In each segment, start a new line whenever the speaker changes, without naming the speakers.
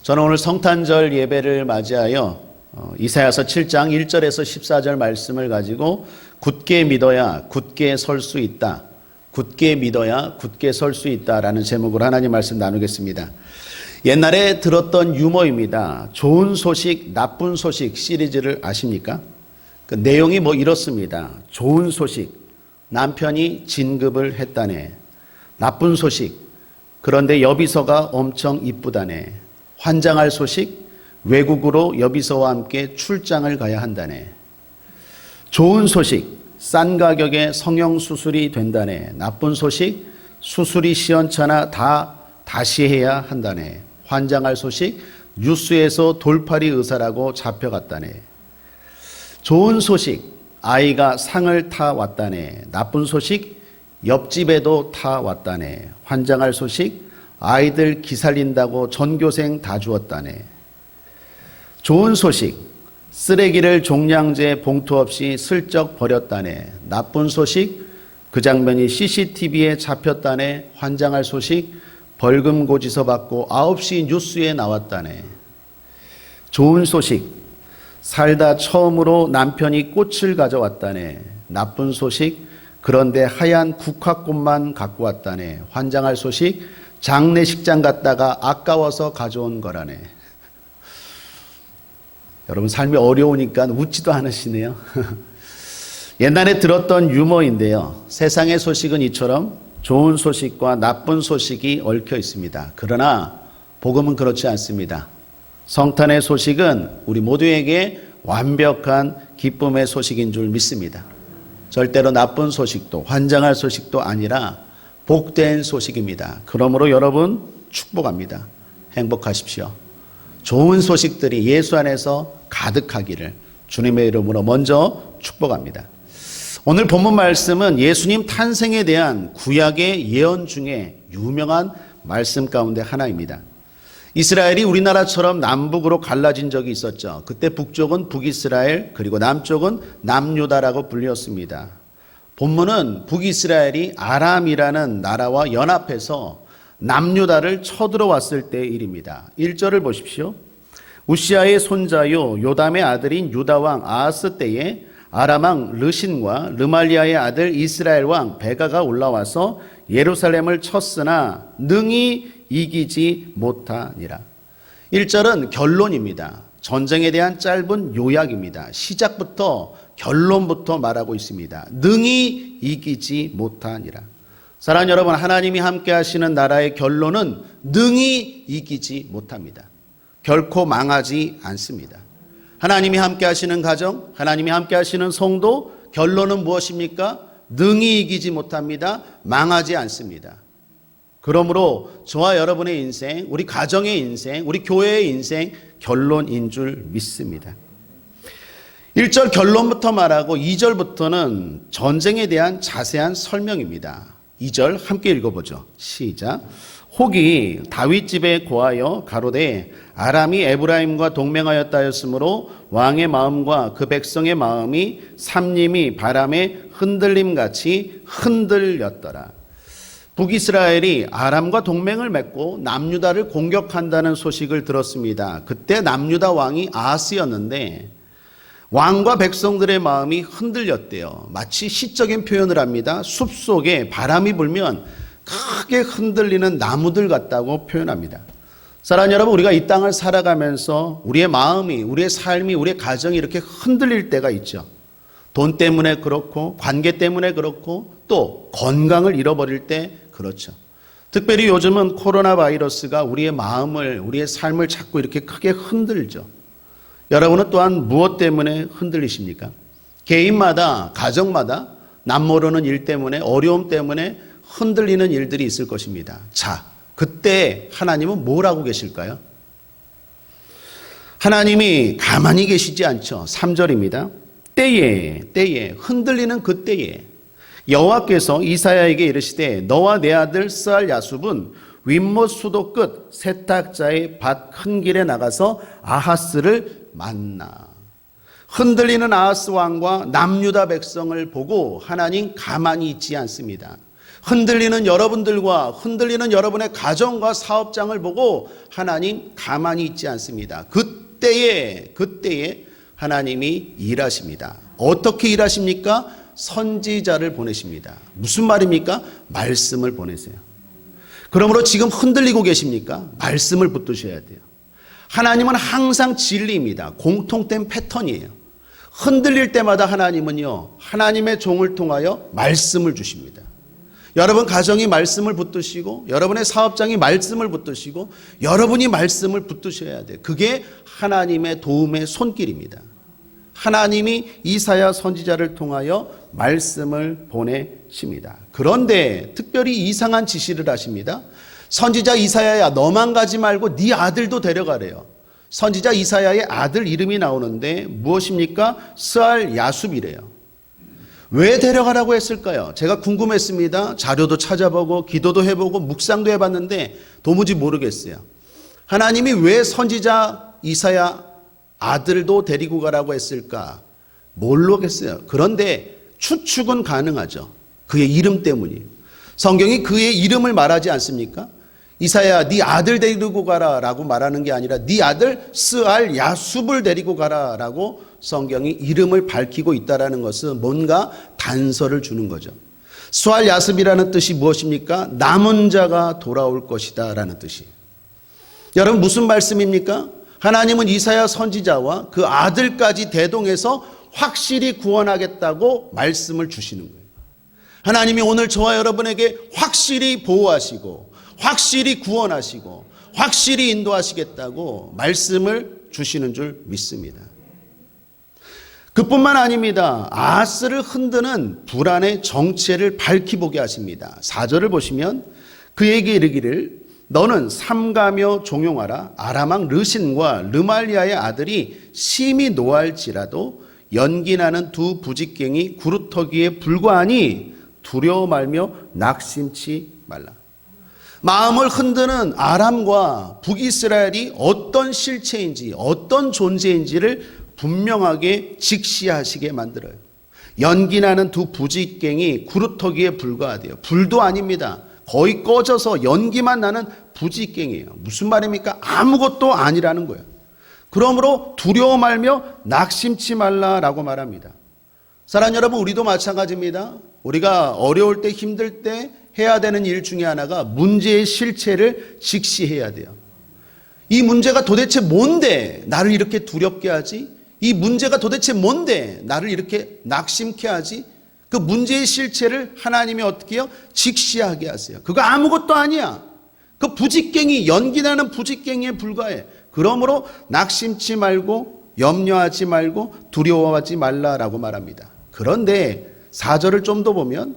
저는 오늘 성탄절 예배를 맞이하여 이사야서 7장 1절에서 14절 말씀을 가지고 굳게 믿어야 굳게 설 수 있다. 굳게 믿어야 굳게 설 수 있다라는 제목으로 하나님 말씀 나누겠습니다. 옛날에 들었던 유머입니다. 좋은 소식, 나쁜 소식 시리즈를 아십니까? 그 내용이 이렇습니다. 좋은 소식, 남편이 진급을 했다네. 나쁜 소식, 그런데 여비서가 엄청 이쁘다네. 환장할 소식, 외국으로 여비서와 함께 출장을 가야 한다네. 좋은 소식, 싼 가격에 성형수술이 된다네. 나쁜 소식, 수술이 시원찮아 다시 해야 한다네. 환장할 소식, 뉴스에서 돌팔이 의사라고 잡혀갔다네. 좋은 소식, 아이가 상을 타 왔다네. 나쁜 소식, 옆집에도 타 왔다네. 환장할 소식, 아이들 기살린다고 전교생 다 주었다네. 좋은 소식, 쓰레기를 종량제 봉투 없이 슬쩍 버렸다네. 나쁜 소식, 그 장면이 CCTV에 잡혔다네. 환장할 소식, 벌금 고지서 받고 9시 뉴스에 나왔다네. 좋은 소식, 살다 처음으로 남편이 꽃을 가져왔다네. 나쁜 소식, 그런데 하얀 국화꽃만 갖고 왔다네. 환장할 소식, 장례식장 갔다가 아까워서 가져온 거라네. 여러분 삶이 어려우니까 웃지도 않으시네요. 옛날에 들었던 유머인데요. 세상의 소식은 이처럼 좋은 소식과 나쁜 소식이 얽혀 있습니다. 그러나 복음은 그렇지 않습니다. 성탄의 소식은 우리 모두에게 완벽한 기쁨의 소식인 줄 믿습니다. 절대로 나쁜 소식도 환장할 소식도 아니라 복된 소식입니다. 그러므로 여러분 축복합니다. 행복하십시오. 좋은 소식들이 예수 안에서 가득하기를 주님의 이름으로 먼저 축복합니다. 오늘 본문 말씀은 예수님 탄생에 대한 구약의 예언 중에 유명한 말씀 가운데 하나입니다. 이스라엘이 우리나라처럼 남북으로 갈라진 적이 있었죠. 그때 북쪽은 북이스라엘, 그리고 남쪽은 남유다라고 불렸습니다. 본문은 북이스라엘이 아람이라는 나라와 연합해서 남유다를 쳐들어왔을 때의 일입니다. 1절을 보십시오. 우시아의 손자요 요담의 아들인 유다왕 아하스 때에 아람왕 르신과 르말리아의 아들 이스라엘 왕 베가가 올라와서 예루살렘을 쳤으나 능히 이기지 못하니라. 1절은 결론입니다. 전쟁에 대한 짧은 요약입니다. 시작부터 결론부터 말하고 있습니다. 능히 이기지 못하니라. 사랑하는 여러분, 하나님이 함께 하시는 나라의 결론은 능히 이기지 못합니다. 결코 망하지 않습니다. 하나님이 함께 하시는 가정, 하나님이 함께 하시는 성도, 결론은 무엇입니까? 능히 이기지 못합니다. 망하지 않습니다. 그러므로 저와 여러분의 인생, 우리 가정의 인생, 우리 교회의 인생, 결론인 줄 믿습니다. 1절 결론부터 말하고 2절부터는 전쟁에 대한 자세한 설명입니다. 2절 함께 읽어보죠. 시작. 혹이 다윗 집에 고하여 가로되 아람이 에브라임과 동맹하였다 하였으므로 왕의 마음과 그 백성의 마음이 삼림이 바람에 흔들림같이 흔들렸더라. 북이스라엘이 아람과 동맹을 맺고 남유다를 공격한다는 소식을 들었습니다. 그때 남유다 왕이 아하스였는데 왕과 백성들의 마음이 흔들렸대요. 마치 시적인 표현을 합니다. 숲속에 바람이 불면 크게 흔들리는 나무들 같다고 표현합니다. 사랑하는 여러분, 우리가 이 땅을 살아가면서 우리의 마음이, 우리의 삶이, 우리의 가정이 이렇게 흔들릴 때가 있죠. 돈 때문에 그렇고, 관계 때문에 그렇고, 또 건강을 잃어버릴 때 그렇죠. 특별히 요즘은 코로나 바이러스가 우리의 마음을, 우리의 삶을 자꾸 이렇게 크게 흔들죠. 여러분은 또한 무엇 때문에 흔들리십니까? 개인마다, 가정마다 남모르는 일 때문에, 어려움 때문에 흔들리는 일들이 있을 것입니다. 자, 그때 하나님은 뭘 하고 계실까요? 하나님이 가만히 계시지 않죠. 3절입니다. 때에 흔들리는 그때에 여호와께서 이사야에게 이르시되 너와 내 아들 스알 야숲은 윗못 수도 끝 세탁자의 밭 큰 길에 나가서 아하스를 만나. 흔들리는 아하스 왕과 남유다 백성을 보고 하나님 가만히 있지 않습니다. 흔들리는 여러분들과 흔들리는 여러분의 가정과 사업장을 보고 하나님 가만히 있지 않습니다. 그때에 하나님이 일하십니다. 어떻게 일하십니까? 선지자를 보내십니다. 무슨 말입니까? 말씀을 보내세요. 그러므로 지금 흔들리고 계십니까? 말씀을 붙드셔야 돼요. 하나님은 항상 진리입니다. 공통된 패턴이에요. 흔들릴 때마다 하나님은요, 하나님의 종을 통하여 말씀을 주십니다. 여러분 가정이 말씀을 붙드시고 여러분의 사업장이 말씀을 붙드시고 여러분이 말씀을 붙드셔야 돼요. 그게 하나님의 도움의 손길입니다. 하나님이 이사야 선지자를 통하여 말씀을 보내십니다. 그런데 특별히 이상한 지시를 하십니다. 선지자 이사야야, 너만 가지 말고 네 아들도 데려가래요. 선지자 이사야의 아들 이름이 나오는데 무엇입니까? 스알 야숲이래요. 왜 데려가라고 했을까요? 제가 궁금했습니다. 자료도 찾아보고 기도도 해보고 묵상도 해봤는데 도무지 모르겠어요. 하나님이 왜 선지자 이사야 아들도 데리고 가라고 했을까? 모르겠어요. 그런데 추측은 가능하죠. 그의 이름 때문이에요. 성경이 그의 이름을 말하지 않습니까? 이사야, 네 아들 데리고 가라라고 말하는 게 아니라 네 아들 스알 야숲을 데리고 가라라고 성경이 이름을 밝히고 있다라는 것은 뭔가 단서를 주는 거죠. 스알 야숲이라는 뜻이 무엇입니까? 남은 자가 돌아올 것이다 라는 뜻이에요. 여러분 무슨 말씀입니까? 하나님은 이사야 선지자와 그 아들까지 대동해서 확실히 구원하겠다고 말씀을 주시는 거예요. 하나님이 오늘 저와 여러분에게 확실히 보호하시고 확실히 구원하시고 확실히 인도하시겠다고 말씀을 주시는 줄 믿습니다. 그뿐만 아닙니다. 아하스를 흔드는 불안의 정체를 밝히보게 하십니다. 4절을 보시면 그에게 이르기를 너는 삼가며 종용하라. 아람 왕 르신과 르말리아의 아들이 심히 노할지라도 연기나는 두 부직갱이 구루터기에 불과하니 두려워 말며 낙심치 말라. 마음을 흔드는 아람과 북이스라엘이 어떤 실체인지 어떤 존재인지를 분명하게 직시하시게 만들어요. 연기나는 두 부직갱이 구루터기에 불과하대요. 불도 아닙니다. 거의 꺼져서 연기만 나는 부직갱이에요. 무슨 말입니까? 아무것도 아니라는 거예요. 그러므로 두려워 말며 낙심치 말라라고 말합니다. 사랑하는 여러분, 우리도 마찬가지입니다. 우리가 어려울 때 힘들 때 해야 되는 일 중에 하나가 문제의 실체를 직시해야 돼요. 이 문제가 도대체 뭔데 나를 이렇게 두렵게 하지? 이 문제가 도대체 뭔데 나를 이렇게 낙심케 하지? 그 문제의 실체를 하나님이 어떻게 해요? 직시하게 하세요. 그거 아무것도 아니야. 그 부직갱이, 연기나는 부직갱이에 불과해. 그러므로 낙심치 말고 염려하지 말고 두려워하지 말라라고 말합니다. 그런데 4절을 좀 더 보면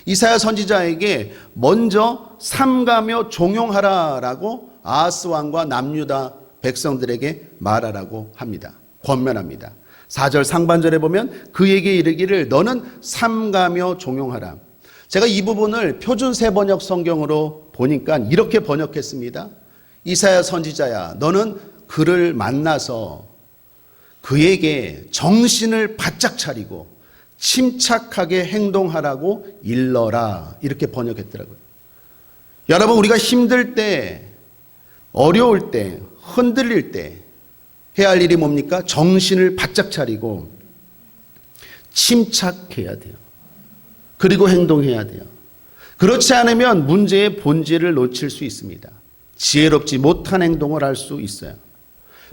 이사야 선지자에게 먼저 삼가며 종용하라라고 아하스 왕과 남유다 백성들에게 말하라고 합니다. 권면합니다. 4절 상반절에 보면 그에게 이르기를 너는 삼가며 종용하라. 제가 이 부분을 표준 세번역 성경으로 보니까 이렇게 번역했습니다. 이사야 선지자야, 너는 그를 만나서 그에게 정신을 바짝 차리고 침착하게 행동하라고 일러라. 이렇게 번역했더라고요. 여러분, 우리가 힘들 때, 어려울 때, 흔들릴 때 해야 할 일이 뭡니까? 정신을 바짝 차리고 침착해야 돼요. 그리고 행동해야 돼요. 그렇지 않으면 문제의 본질을 놓칠 수 있습니다. 지혜롭지 못한 행동을 할 수 있어요.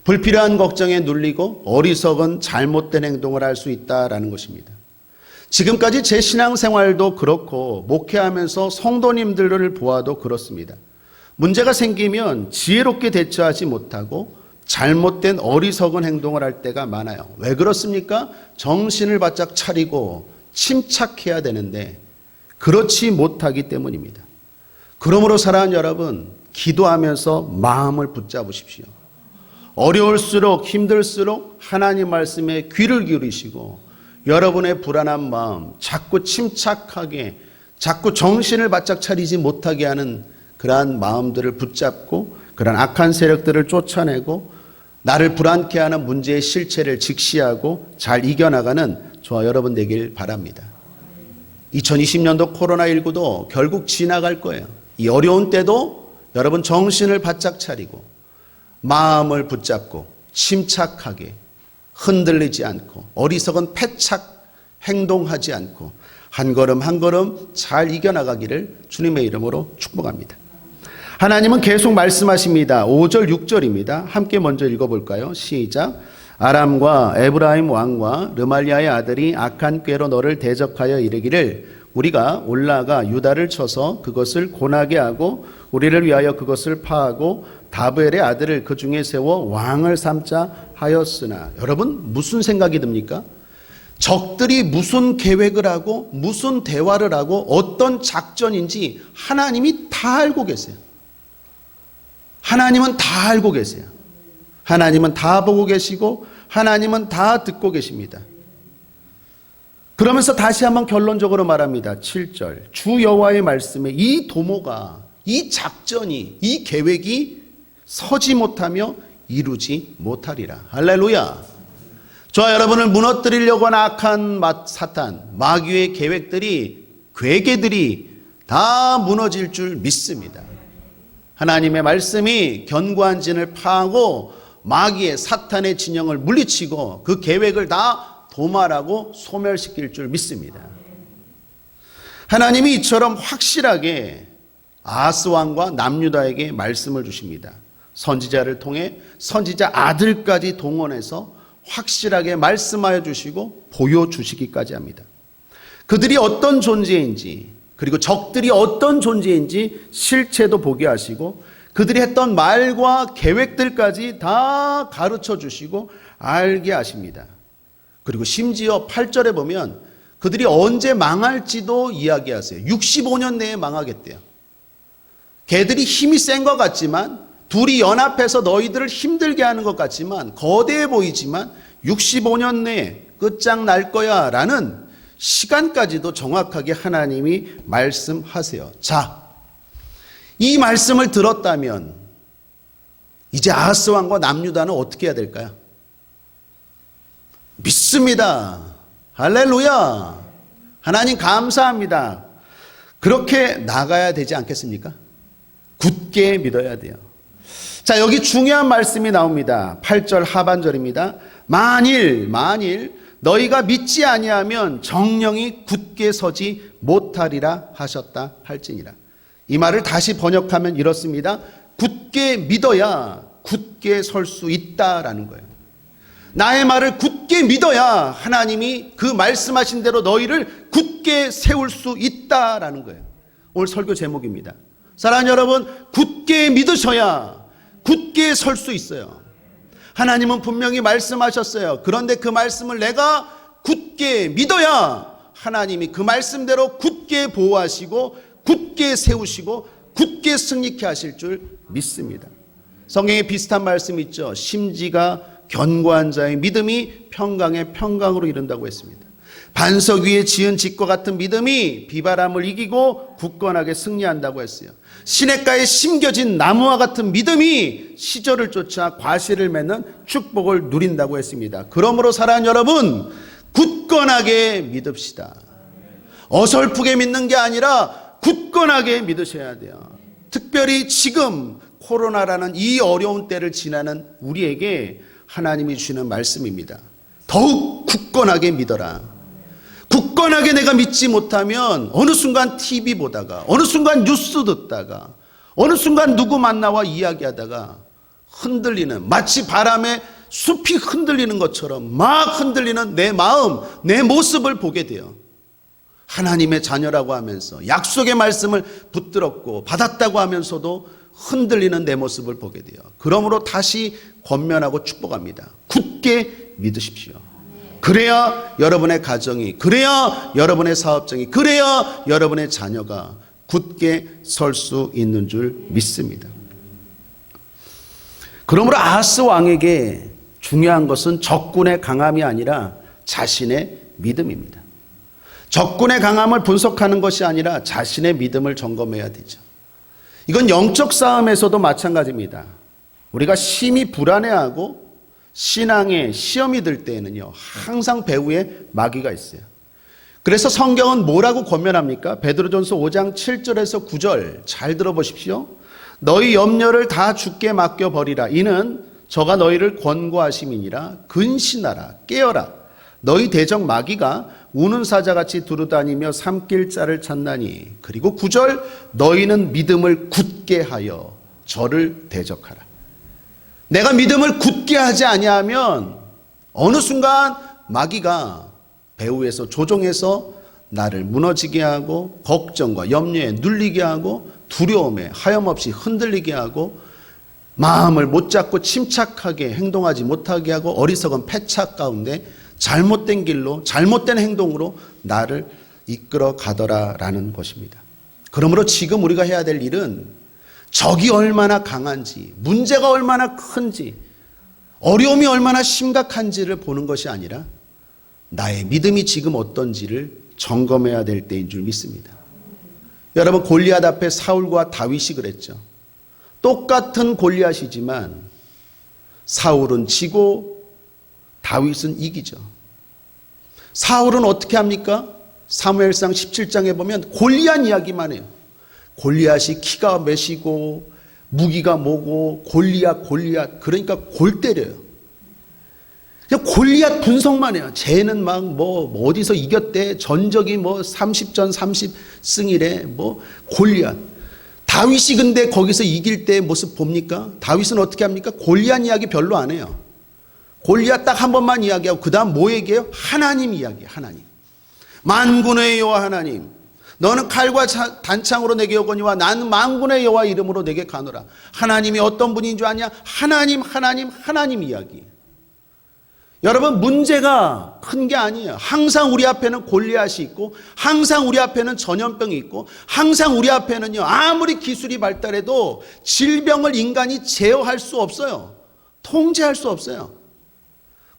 불필요한 걱정에 눌리고 어리석은 잘못된 행동을 할 수 있다라는 것입니다. 지금까지 제 신앙생활도 그렇고 목회하면서 성도님들을 보아도 그렇습니다. 문제가 생기면 지혜롭게 대처하지 못하고 잘못된 어리석은 행동을 할 때가 많아요. 왜 그렇습니까? 정신을 바짝 차리고 침착해야 되는데 그렇지 못하기 때문입니다. 그러므로 사랑하는 여러분, 기도하면서 마음을 붙잡으십시오. 어려울수록 힘들수록 하나님 말씀에 귀를 기울이시고 여러분의 불안한 마음, 자꾸 침착하게, 자꾸 정신을 바짝 차리지 못하게 하는 그러한 마음들을 붙잡고 그러한 악한 세력들을 쫓아내고 나를 불안케 하는 문제의 실체를 직시하고 잘 이겨나가는 저와 여러분 되길 바랍니다. 2020년도 코로나19도 결국 지나갈 거예요. 이 어려운 때도 여러분 정신을 바짝 차리고 마음을 붙잡고 침착하게 흔들리지 않고 어리석은 패착 행동하지 않고 한 걸음 한 걸음 잘 이겨나가기를 주님의 이름으로 축복합니다. 하나님은 계속 말씀하십니다. 5절 6절입니다. 함께 먼저 읽어볼까요? 시작. 아람과 에브라임 왕과 르말리아의 아들이 악한 꾀로 너를 대적하여 이르기를 우리가 올라가 유다를 쳐서 그것을 고나게 하고 우리를 위하여 그것을 파하고 다브엘의 아들을 그 중에 세워 왕을 삼자 하였으나, 여러분 무슨 생각이 듭니까? 적들이 무슨 계획을 하고 무슨 대화를 하고 어떤 작전인지 하나님이 다 알고 계세요. 하나님은 다 알고 계세요. 하나님은 다 보고 계시고 하나님은 다 듣고 계십니다. 그러면서 다시 한번 결론적으로 말합니다. 7절. 주 여호와의 말씀에 이 도모가, 이 작전이, 이 계획이 서지 못하며 이루지 못하리라. 할렐루야. 저와 여러분을 무너뜨리려고 하는 악한 사탄, 마귀의 계획들이, 괴계들이 다 무너질 줄 믿습니다. 하나님의 말씀이 견고한 진을 파하고 마귀의 사탄의 진영을 물리치고 그 계획을 다 도말하고 소멸시킬 줄 믿습니다. 하나님이 이처럼 확실하게 아하스 왕과 남유다에게 말씀을 주십니다. 선지자를 통해 선지자 아들까지 동원해서 확실하게 말씀하여 주시고 보여주시기까지 합니다. 그들이 어떤 존재인지, 그리고 적들이 어떤 존재인지 실체도 보게 하시고 그들이 했던 말과 계획들까지 다 가르쳐 주시고 알게 하십니다. 그리고 심지어 8절에 보면 그들이 언제 망할지도 이야기하세요. 65년 내에 망하겠대요. 걔들이 힘이 센 것 같지만, 둘이 연합해서 너희들을 힘들게 하는 것 같지만, 거대해 보이지만 65년 내에 끝장날 거야 라는 시간까지도 정확하게 하나님이 말씀하세요. 자, 이 말씀을 들었다면 이제 아하스 왕과 남유다는 어떻게 해야 될까요? 믿습니다. 할렐루야. 하나님 감사합니다. 그렇게 나가야 되지 않겠습니까? 굳게 믿어야 돼요. 자, 여기 중요한 말씀이 나옵니다. 8절 하반절입니다. 만일 너희가 믿지 아니하면 정령이 굳게 서지 못하리라 하셨다 할지니라. 이 말을 다시 번역하면 이렇습니다. 굳게 믿어야 굳게 설 수 있다라는 거예요. 나의 말을 굳게 믿어야 하나님이 그 말씀하신 대로 너희를 굳게 세울 수 있다라는 거예요. 오늘 설교 제목입니다. 사랑하는 여러분, 굳게 믿으셔야 굳게 설 수 있어요. 하나님은 분명히 말씀하셨어요. 그런데 그 말씀을 내가 굳게 믿어야 하나님이 그 말씀대로 굳게 보호하시고 굳게 세우시고 굳게 승리케 하실 줄 믿습니다. 성경에 비슷한 말씀이 있죠. 심지가 견고한 자의 믿음이 평강에 평강으로 이른다고 했습니다. 반석 위에 지은 집과 같은 믿음이 비바람을 이기고 굳건하게 승리한다고 했어요. 시냇가에 심겨진 나무와 같은 믿음이 시절을 쫓아 과실을 맺는 축복을 누린다고 했습니다. 그러므로 사랑하는 여러분, 굳건하게 믿읍시다. 어설프게 믿는 게 아니라 굳건하게 믿으셔야 돼요. 특별히 지금 코로나라는 이 어려운 때를 지나는 우리에게 하나님이 주시는 말씀입니다. 더욱 굳건하게 믿어라. 굳건하게 내가 믿지 못하면 어느 순간 TV 보다가, 어느 순간 뉴스 듣다가, 어느 순간 누구 만나와 이야기하다가 흔들리는, 마치 바람에 숲이 흔들리는 것처럼 막 흔들리는 내 마음, 내 모습을 보게 돼요. 하나님의 자녀라고 하면서 약속의 말씀을 붙들었고 받았다고 하면서도 흔들리는 내 모습을 보게 돼요. 그러므로 다시 권면하고 축복합니다. 굳게 믿으십시오. 그래야 여러분의 가정이, 그래야 여러분의 사업장이, 그래야 여러분의 자녀가 굳게 설 수 있는 줄 믿습니다. 그러므로 아하스 왕에게 중요한 것은 적군의 강함이 아니라 자신의 믿음입니다. 적군의 강함을 분석하는 것이 아니라 자신의 믿음을 점검해야 되죠. 이건 영적 싸움에서도 마찬가지입니다. 우리가 심히 불안해하고 신앙에 시험이 들 때에는요, 항상 배후에 마귀가 있어요. 그래서 성경은 뭐라고 권면합니까? 베드로전서 5장 7절에서 9절 잘 들어보십시오. 너희 염려를 다 주께 맡겨버리라. 이는 저가 너희를 권고하심이니라. 근신하라. 깨어라. 너희 대적 마귀가 우는 사자같이 두루다니며 삼킬 자를 찾나니. 그리고 9절 너희는 믿음을 굳게 하여 저를 대적하라. 내가 믿음을 굳게 하지 아니하면 어느 순간 마귀가 배후에서 조종해서 나를 무너지게 하고 걱정과 염려에 눌리게 하고 두려움에 하염없이 흔들리게 하고 마음을 못 잡고 침착하게 행동하지 못하게 하고 어리석은 패착 가운데 잘못된 길로 잘못된 행동으로 나를 이끌어 가더라라는 것입니다. 그러므로 지금 우리가 해야 될 일은 적이 얼마나 강한지, 문제가 얼마나 큰지, 어려움이 얼마나 심각한지를 보는 것이 아니라 나의 믿음이 지금 어떤지를 점검해야 될 때인 줄 믿습니다. 여러분, 골리앗 앞에 사울과 다윗이 그랬죠. 똑같은 골리앗이지만 사울은 지고 다윗은 이기죠. 사울은 어떻게 합니까? 사무엘상 17장에 보면 골리앗 이야기만 해요. 골리앗이 키가 몇이고 무기가 뭐고 골리앗 그러니까 골 때려요. 그냥 골리앗 분석만 해요. 쟤는 막 뭐 어디서 이겼대. 전적이 뭐 30전 30승이래. 뭐 골리앗. 다윗이 근데 거기서 이길 때 모습 봅니까? 다윗은 어떻게 합니까? 골리앗 이야기 별로 안 해요. 골리앗 딱 한 번만 이야기하고 그 다음 뭐 얘기해요? 하나님 이야기해요. 하나님. 만군의 여호와 하나님. 너는 칼과 단창으로 내게 오거니와 나는 만군의 여호와 이름으로 내게 가노라. 하나님이 어떤 분인 줄 아냐? 하나님 이야기. 여러분, 문제가 큰 게 아니에요. 항상 우리 앞에는 골리앗이 있고 항상 우리 앞에는 전염병이 있고 항상 우리 앞에는요, 아무리 기술이 발달해도 질병을 인간이 제어할 수 없어요. 통제할 수 없어요.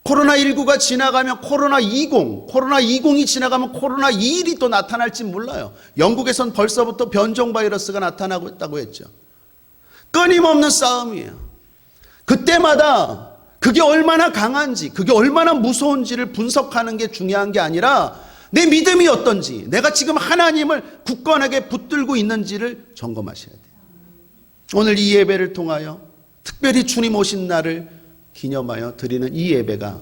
코로나19가 지나가면 코로나20이 지나가면 코로나21이 또 나타날지 몰라요. 영국에선 벌써부터 변종 바이러스가 나타나고 있다고 했죠. 끊임없는 싸움이에요. 그때마다 그게 얼마나 강한지, 그게 얼마나 무서운지를 분석하는 게 중요한 게 아니라 내 믿음이 어떤지, 내가 지금 하나님을 굳건하게 붙들고 있는지를 점검하셔야 돼요. 오늘 이 예배를 통하여 특별히 주님 오신 날을 기념하여 드리는 이 예배가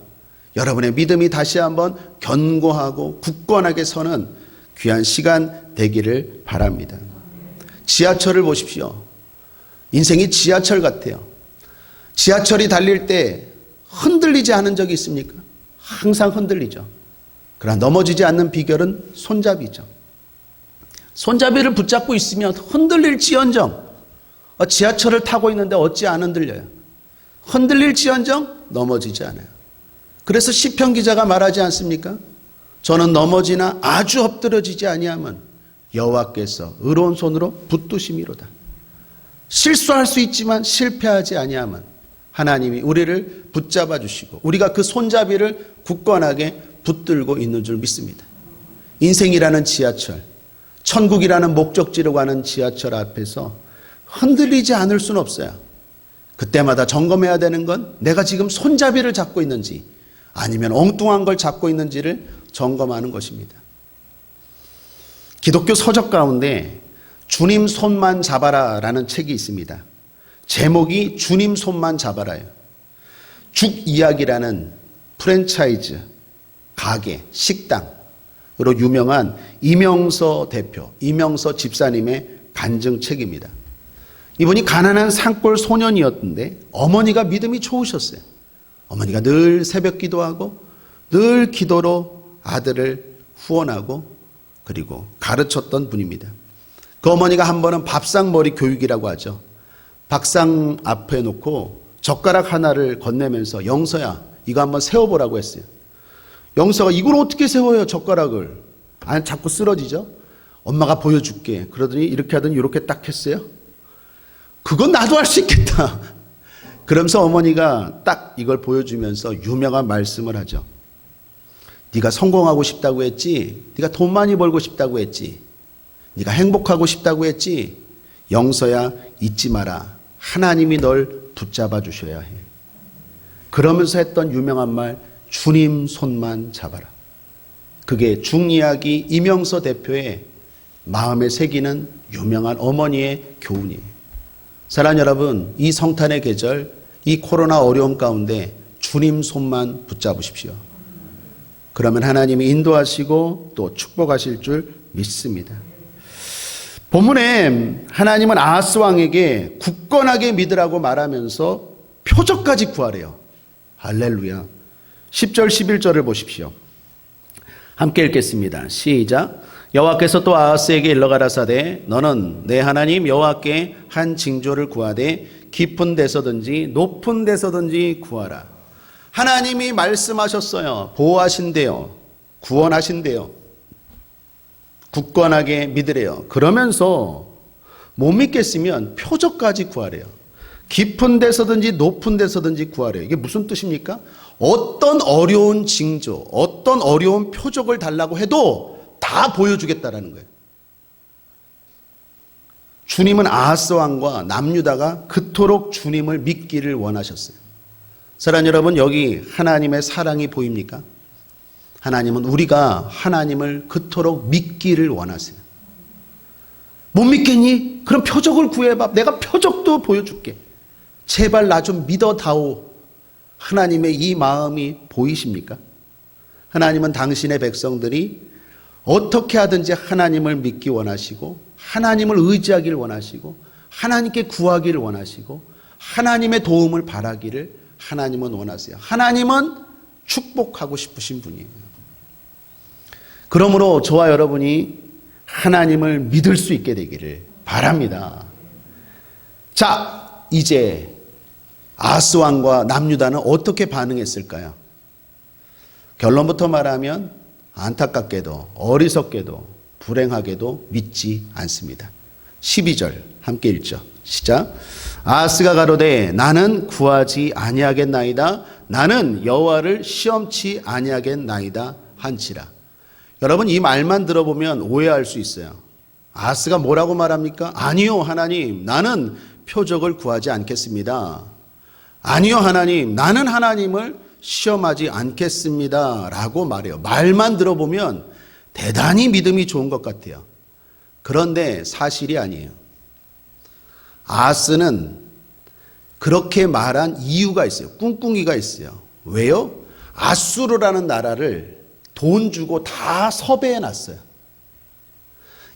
여러분의 믿음이 다시 한번 견고하고 굳건하게 서는 귀한 시간 되기를 바랍니다. 지하철을 보십시오. 인생이 지하철 같아요. 지하철이 달릴 때 흔들리지 않은 적이 있습니까? 항상 흔들리죠. 그러나 넘어지지 않는 비결은 손잡이죠. 손잡이를 붙잡고 있으면 흔들릴지언정, 지하철을 타고 있는데 어찌 안 흔들려요? 흔들릴지언정 넘어지지 않아요. 그래서 시편 기자가 말하지 않습니까? 저는 넘어지나 아주 엎드러지지 아니하면 여호와께서 의로운 손으로 붙드심이로다. 실수할 수 있지만 실패하지 아니하면 하나님이 우리를 붙잡아 주시고 우리가 그 손잡이를 굳건하게 붙들고 있는 줄 믿습니다. 인생이라는 지하철, 천국이라는 목적지로 가는 지하철 앞에서 흔들리지 않을 수는 없어요. 그때마다 점검해야 되는 건 내가 지금 손잡이를 잡고 있는지 아니면 엉뚱한 걸 잡고 있는지를 점검하는 것입니다. 기독교 서적 가운데 주님 손만 잡아라 라는 책이 있습니다. 제목이 주님 손만 잡아라예요. 죽 이야기라는 프랜차이즈, 가게, 식당으로 유명한 이명서 대표, 이명서 집사님의 간증책입니다. 이분이 가난한 산골 소년이었는데 어머니가 믿음이 좋으셨어요. 어머니가 늘 새벽 기도하고 늘 기도로 아들을 후원하고 그리고 가르쳤던 분입니다. 그 어머니가 한 번은 밥상머리 교육이라고 하죠. 밥상 앞에 놓고 젓가락 하나를 건네면서 영서야 이거 한번 세워보라고 했어요. 영서가 이걸 어떻게 세워요 젓가락을. 아니 자꾸 쓰러지죠. 엄마가 보여줄게. 그러더니 이렇게 하더니 이렇게 딱 했어요. 그건 나도 할 수 있겠다. 그러면서 어머니가 딱 이걸 보여주면서 유명한 말씀을 하죠. 네가 성공하고 싶다고 했지. 네가 돈 많이 벌고 싶다고 했지. 네가 행복하고 싶다고 했지. 영서야 잊지 마라. 하나님이 널 붙잡아 주셔야 해. 그러면서 했던 유명한 말, 주님 손만 잡아라. 그게 중이야기 이명서 대표의 마음에 새기는 유명한 어머니의 교훈이에요. 사랑하는 여러분, 이 성탄의 계절, 이 코로나 어려움 가운데 주님 손만 붙잡으십시오. 그러면 하나님이 인도하시고 또 축복하실 줄 믿습니다. 본문에 하나님은 아하스 왕에게 굳건하게 믿으라고 말하면서 표적까지 구하래요. 할렐루야. 10절 11절을 보십시오. 함께 읽겠습니다. 시작. 여호와께서 또 아하스에게 일러 가라사대 너는 내 하나님 여호와께 한 징조를 구하되 깊은 데서든지 높은 데서든지 구하라. 하나님이 말씀하셨어요. 보호하신대요. 구원하신대요. 굳건하게 믿으래요. 그러면서 못 믿겠으면 표적까지 구하래요. 깊은 데서든지 높은 데서든지 구하래요. 이게 무슨 뜻입니까? 어떤 어려운 징조, 어떤 어려운 표적을 달라고 해도 다 보여주겠다라는 거예요. 주님은 아하스 왕과 남유다가 그토록 주님을 믿기를 원하셨어요. 사랑하는 여러분, 여기 하나님의 사랑이 보입니까? 하나님은 우리가 하나님을 그토록 믿기를 원하세요. 못 믿겠니? 그럼 표적을 구해봐. 내가 표적도 보여줄게. 제발 나 좀 믿어다오. 하나님의 이 마음이 보이십니까? 하나님은 당신의 백성들이 어떻게 하든지 하나님을 믿기 원하시고 하나님을 의지하기를 원하시고 하나님께 구하기를 원하시고 하나님의 도움을 바라기를 하나님은 원하세요. 하나님은 축복하고 싶으신 분이에요. 그러므로 저와 여러분이 하나님을 믿을 수 있게 되기를 바랍니다. 자, 이제 아하스 왕과 남유다는 어떻게 반응했을까요? 결론부터 말하면 안타깝게도 어리석게도 불행하게도 믿지 않습니다. 12절 함께 읽죠. 시작. 아하스가 가로되 나는 구하지 아니하겠나이다. 나는 여호와를 시험치 아니하겠나이다 한지라. 여러분, 이 말만 들어보면 오해할 수 있어요. 아하스가 뭐라고 말합니까? 아니요 하나님, 나는 표적을 구하지 않겠습니다. 아니요 하나님, 나는 하나님을 시험하지 않겠습니다 라고 말해요. 말만 들어보면 대단히 믿음이 좋은 것 같아요. 그런데 사실이 아니에요. 아하스는 그렇게 말한 이유가 있어요. 꿍꿍이가 있어요. 왜요? 아수르라는 나라를 돈 주고 다 섭외해 놨어요.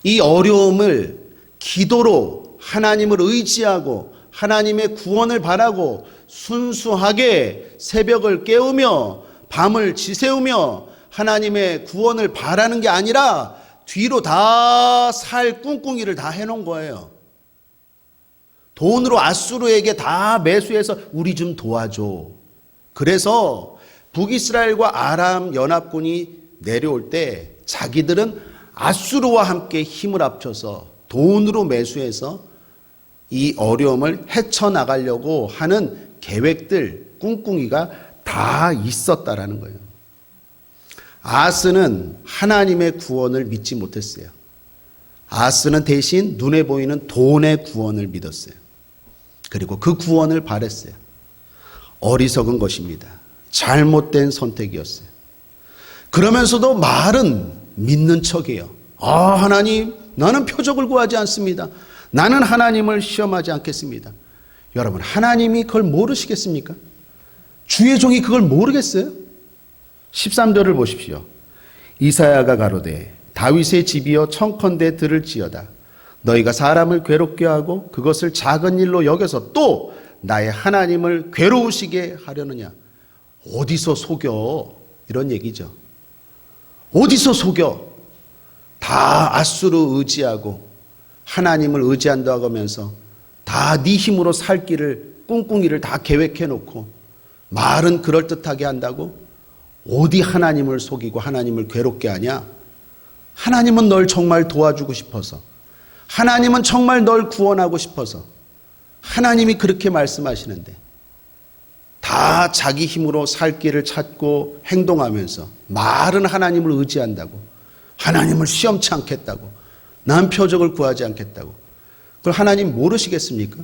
이 어려움을 기도로 하나님을 의지하고 하나님의 구원을 바라고 순수하게 새벽을 깨우며 밤을 지새우며 하나님의 구원을 바라는 게 아니라 뒤로 다 살 꿍꿍이를 다 해놓은 거예요. 돈으로 아수르에게 다 매수해서 우리 좀 도와줘. 그래서 북이스라엘과 아람 연합군이 내려올 때 자기들은 아수르와 함께 힘을 합쳐서 돈으로 매수해서 이 어려움을 헤쳐나가려고 하는 계획들, 꿍꿍이가 다 있었다라는 거예요. 아하스는 하나님의 구원을 믿지 못했어요. 아하스는 대신 눈에 보이는 돈의 구원을 믿었어요. 그리고 그 구원을 바랬어요. 어리석은 것입니다. 잘못된 선택이었어요. 그러면서도 말은 믿는 척이에요. 아, 하나님, 나는 표적을 구하지 않습니다. 나는 하나님을 시험하지 않겠습니다. 여러분, 하나님이 그걸 모르시겠습니까? 주의 종이 그걸 모르겠어요? 13절을 보십시오. 이사야가 가로되 다윗의 집이여 청컨대 들을지어다. 너희가 사람을 괴롭게 하고 그것을 작은 일로 여겨서 또 나의 하나님을 괴로우시게 하려느냐. 어디서 속여? 이런 얘기죠. 어디서 속여? 다 아수르 의지하고 하나님을 의지한다고 하면서 다 네 힘으로 살 길을 꿍꿍이를 다 계획해 놓고 말은 그럴듯하게 한다고? 어디 하나님을 속이고 하나님을 괴롭게 하냐? 하나님은 널 정말 도와주고 싶어서, 하나님은 정말 널 구원하고 싶어서 하나님이 그렇게 말씀하시는데 다 자기 힘으로 살 길을 찾고 행동하면서 말은 하나님을 의지한다고, 하나님을 시험치 않겠다고, 난 표적을 구하지 않겠다고. 그걸 하나님 모르시겠습니까?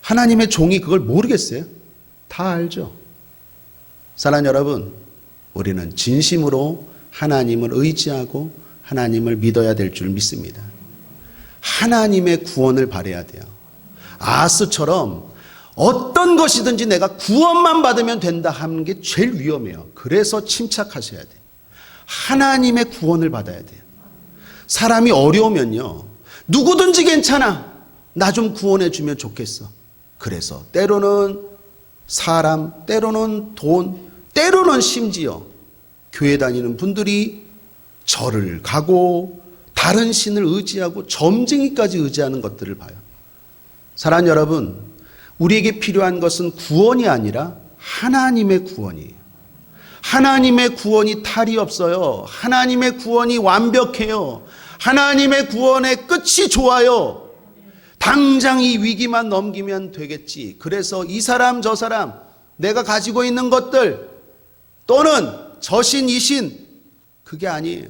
하나님의 종이 그걸 모르겠어요? 다 알죠. 사랑하는 여러분, 우리는 진심으로 하나님을 의지하고 하나님을 믿어야 될 줄 믿습니다. 하나님의 구원을 바라야 돼요. 아하스처럼 어떤 것이든지 내가 구원만 받으면 된다 하는 게 제일 위험해요. 그래서 침착하셔야 돼요. 하나님의 구원을 받아야 돼요. 사람이 어려우면요, 누구든지 괜찮아, 나 좀 구원해 주면 좋겠어. 그래서 때로는 사람, 때로는 돈, 때로는 심지어 교회 다니는 분들이 절을 가고 다른 신을 의지하고 점쟁이까지 의지하는 것들을 봐요. 사랑하는 여러분, 우리에게 필요한 것은 구원이 아니라 하나님의 구원이에요. 하나님의 구원이 탈이 없어요. 하나님의 구원이 완벽해요. 하나님의 구원의 끝이 좋아요. 당장 이 위기만 넘기면 되겠지. 그래서 이 사람 저 사람 내가 가지고 있는 것들 또는 저 신 이 신 그게 아니에요.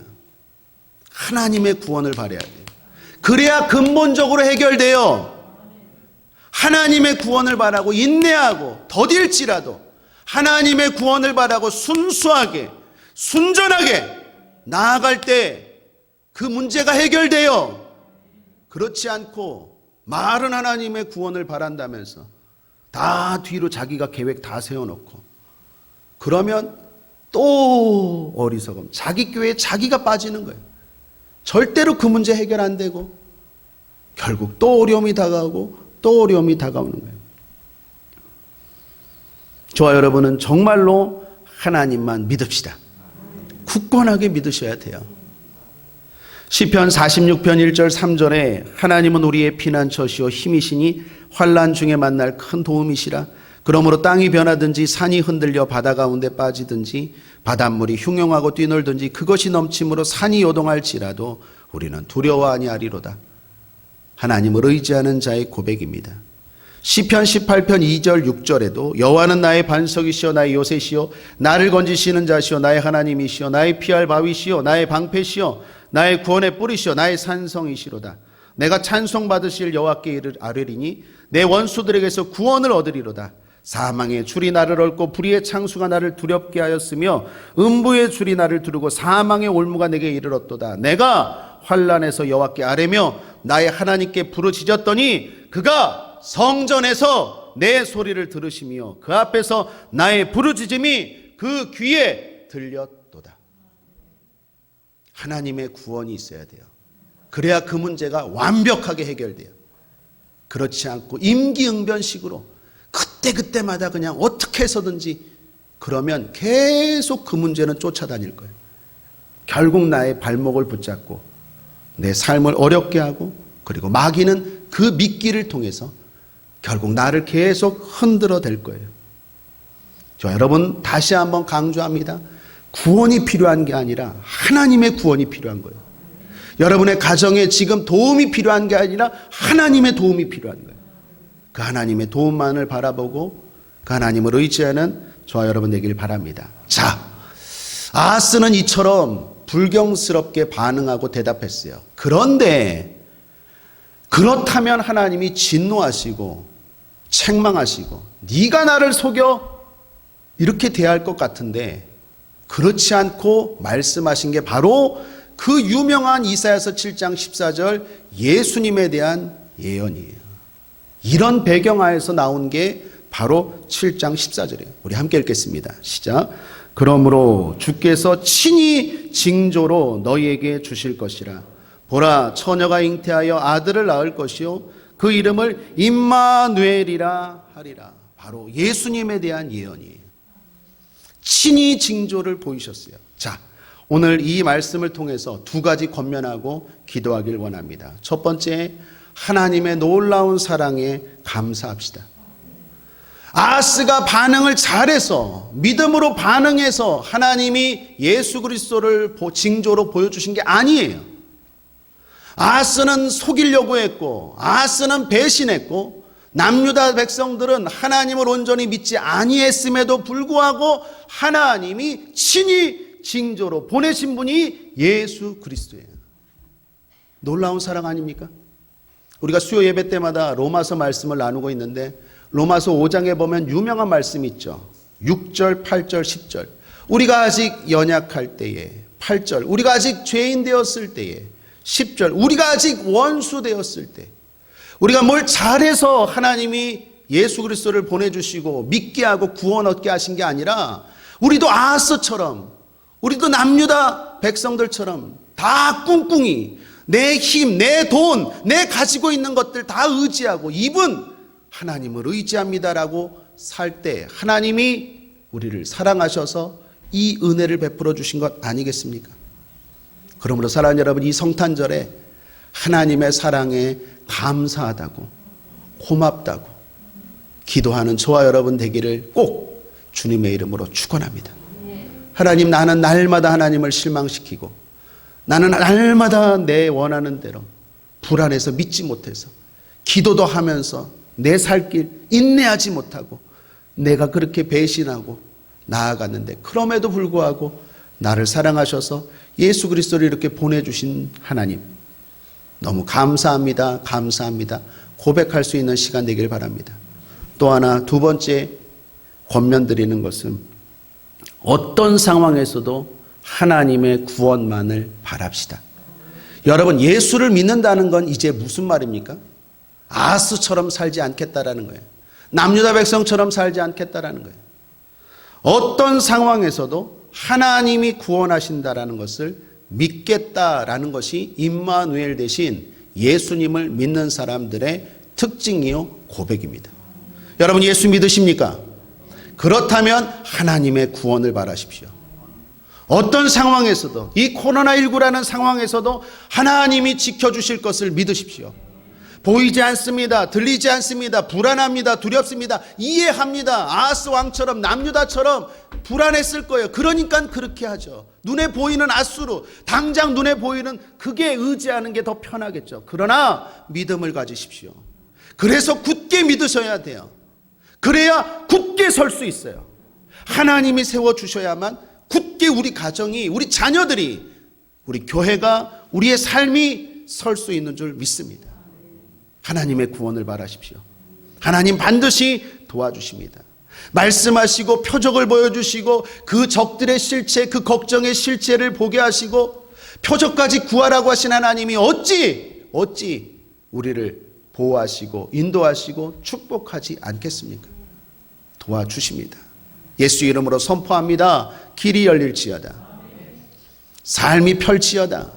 하나님의 구원을 바라야 돼요. 그래야 근본적으로 해결돼요. 하나님의 구원을 바라고 인내하고 더딜지라도 하나님의 구원을 바라고 순수하게 순전하게 나아갈 때 그 문제가 해결돼요. 그렇지 않고 말은 하나님의 구원을 바란다면서 다 뒤로 자기가 계획 다 세워놓고 그러면 또 어리석음, 자기 교회에 자기가 빠지는 거예요. 절대로 그 문제 해결 안 되고 결국 또 어려움이 다가오고 또 어려움이 다가오는 거예요. 저와 여러분은 정말로 하나님만 믿읍시다. 굳건하게 믿으셔야 돼요. 시편 46편 1절 3절에 하나님은 우리의 피난처시오 힘이시니 환난 중에 만날 큰 도움이시라. 그러므로 땅이 변하든지 산이 흔들려 바다 가운데 빠지든지 바닷물이 흉용하고 뛰놀든지 그것이 넘침으로 산이 요동할지라도 우리는 두려워 아니하리로다. 하나님을 의지하는 자의 고백입니다. 시편 18편 2절 6절에도 여호와는 나의 반석이시오 나의 요새시오 나를 건지시는 자시오 나의 하나님이시오 나의 피할 바위시오 나의 방패시오 나의 구원의 뿌리시오 나의 산성이시로다. 내가 찬송받으실 여호와께 아뢰리니 내 원수들에게서 구원을 얻으리로다. 사망의 줄이 나를 얽고 불의의 창수가 나를 두렵게 하였으며 음부의 줄이 나를 두르고 사망의 올무가 내게 이르렀도다. 내가 환난에서 여호와께 아뢰며 나의 하나님께 부르짖었더니 그가 성전에서 내 소리를 들으시며 그 앞에서 나의 부르짖음이 그 귀에 들렸도다. 하나님의 구원이 있어야 돼요. 그래야 그 문제가 완벽하게 해결돼요. 그렇지 않고 임기응변식으로 그때마다 그냥 어떻게 해서든지 그러면 계속 그 문제는 쫓아다닐 거예요. 결국 나의 발목을 붙잡고 내 삶을 어렵게 하고 그리고 마귀는 그 미끼를 통해서 결국 나를 계속 흔들어 댈 거예요. 저 여러분 다시 한번 강조합니다. 구원이 필요한 게 아니라 하나님의 구원이 필요한 거예요. 여러분의 가정에 지금 도움이 필요한 게 아니라 하나님의 도움이 필요한 거예요. 그 하나님의 도움만을 바라보고 그 하나님을 의지하는 저와 여러분 되길 바랍니다. 자, 아하스는 이처럼 불경스럽게 반응하고 대답했어요. 그런데 그렇다면 하나님이 진노하시고 책망하시고 네가 나를 속여 이렇게 대할 것 같은데 그렇지 않고 말씀하신 게 바로 그 유명한 이사야서 7장 14절 예수님에 대한 예언이에요. 이런 배경하에서 나온 게 바로 7장 14절이에요. 우리 함께 읽겠습니다. 시작. 그러므로 주께서 친히 징조로 너희에게 주실 것이라. 보라, 처녀가 잉태하여 아들을 낳을 것이요 그 이름을 임마누엘이라 하리라. 바로 예수님에 대한 예언이에요. 친히 징조를 보이셨어요. 자, 오늘 이 말씀을 통해서 두 가지 권면하고 기도하길 원합니다. 첫 번째, 하나님의 놀라운 사랑에 감사합시다. 아하스가 반응을 잘해서 믿음으로 반응해서 하나님이 예수 그리스도를 징조로 보여주신 게 아니에요. 아하스는 속이려고 했고 아하스는 배신했고 남유다 백성들은 하나님을 온전히 믿지 아니했음에도 불구하고 하나님이 친히 징조로 보내신 분이 예수 그리스도예요. 놀라운 사랑 아닙니까? 우리가 수요 예배 때마다 로마서 말씀을 나누고 있는데 로마서 5장에 보면 유명한 말씀이 있죠. 6절, 8절, 10절. 우리가 아직 연약할 때에 8절 우리가 아직 죄인 되었을 때에, 10절 우리가 아직 원수 되었을 때, 우리가 뭘 잘해서 하나님이 예수 그리스도를 보내주시고 믿게 하고 구원 얻게 하신 게 아니라 우리도 아하스처럼, 우리도 남유다 백성들처럼 다 꿍꿍이 내 힘, 내 돈, 내 가지고 있는 것들 다 의지하고 입은 하나님을 의지합니다라고 살 때 하나님이 우리를 사랑하셔서 이 은혜를 베풀어 주신 것 아니겠습니까? 그러므로 사랑하는 여러분, 이 성탄절에 하나님의 사랑에 감사하다고, 고맙다고 기도하는 저와 여러분 되기를 꼭 주님의 이름으로 축원합니다. 하나님, 나는 날마다 하나님을 실망시키고 나는 날마다 내 원하는 대로 불안해서 믿지 못해서 기도도 하면서 내 살 길 인내하지 못하고 내가 그렇게 배신하고 나아갔는데, 그럼에도 불구하고 나를 사랑하셔서 예수 그리스도를 이렇게 보내주신 하나님, 너무 감사합니다, 감사합니다 고백할 수 있는 시간 되길 바랍니다. 또 하나, 두 번째 권면드리는 것은 어떤 상황에서도 하나님의 구원만을 바랍시다. 여러분, 예수를 믿는다는 건 이제 무슨 말입니까? 아하스처럼 살지 않겠다라는 거예요. 남유다 백성처럼 살지 않겠다라는 거예요. 어떤 상황에서도 하나님이 구원하신다라는 것을 믿겠다라는 것이 임마누엘 대신 예수님을 믿는 사람들의 특징이요 고백입니다. 여러분, 예수 믿으십니까? 그렇다면 하나님의 구원을 바라십시오. 어떤 상황에서도, 이 코로나19라는 상황에서도 하나님이 지켜주실 것을 믿으십시오. 보이지 않습니다. 들리지 않습니다. 불안합니다. 두렵습니다. 이해합니다. 아하스 왕처럼 남유다처럼 불안했을 거예요. 그러니까 그렇게 하죠. 눈에 보이는 아수르, 당장 눈에 보이는 그게 의지하는 게 더 편하겠죠. 그러나 믿음을 가지십시오. 그래서 굳게 믿으셔야 돼요. 그래야 굳게 설 수 있어요. 하나님이 세워주셔야만 굳게 우리 가정이, 우리 자녀들이, 우리 교회가, 우리의 삶이 설 수 있는 줄 믿습니다. 하나님의 구원을 바라십시오. 하나님 반드시 도와주십니다. 말씀하시고 표적을 보여주시고 그 적들의 실체, 그 걱정의 실체를 보게 하시고 표적까지 구하라고 하신 하나님이 어찌 우리를 보호하시고 인도하시고 축복하지 않겠습니까? 도와주십니다. 예수 이름으로 선포합니다. 길이 열릴지어다. 삶이 펼치어다.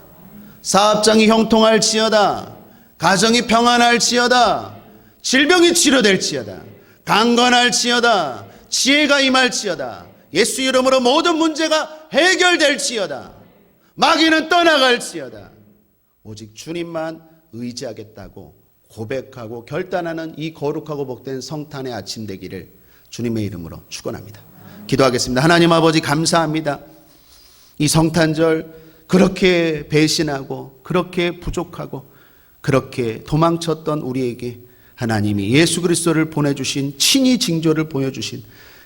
사업장이 형통할지어다. 가정이 평안할지어다. 질병이 치료될지어다. 강건할지어다. 지혜가 임할지어다. 예수 이름으로 모든 문제가 해결될지어다. 마귀는 떠나갈지어다. 오직 주님만 의지하겠다고 고백하고 결단하는 이 거룩하고 복된 성탄의 아침 되기를 주님의 이름으로 축원합니다. 기도하겠습니다. 하나님 아버지, 감사합니다. 이 성탄절 그렇게 배신하고 그렇게 부족하고 그렇게 도망쳤던 우리에게 하나님이 예수 그리스도를 보내주신, 친히 징조를 보여주신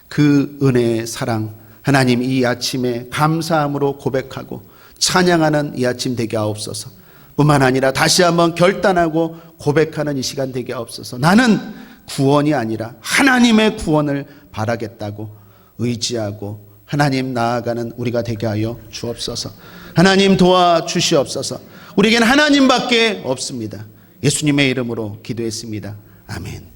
그 은혜의 사랑, 하나님 이 아침에 감사함으로 고백하고 찬양하는 이 아침 되게 하옵소서. 뿐만 아니라 다시 한번 결단하고 고백하는 이 시간 되게 하옵소서. 나는 구원이 아니라 하나님의 구원을 바라겠다고 의지하고 하나님 나아가는 우리가 되게 하여 주옵소서. 하나님 도와주시옵소서. 우리에겐 하나님밖에 없습니다. 예수님의 이름으로 기도했습니다. 아멘.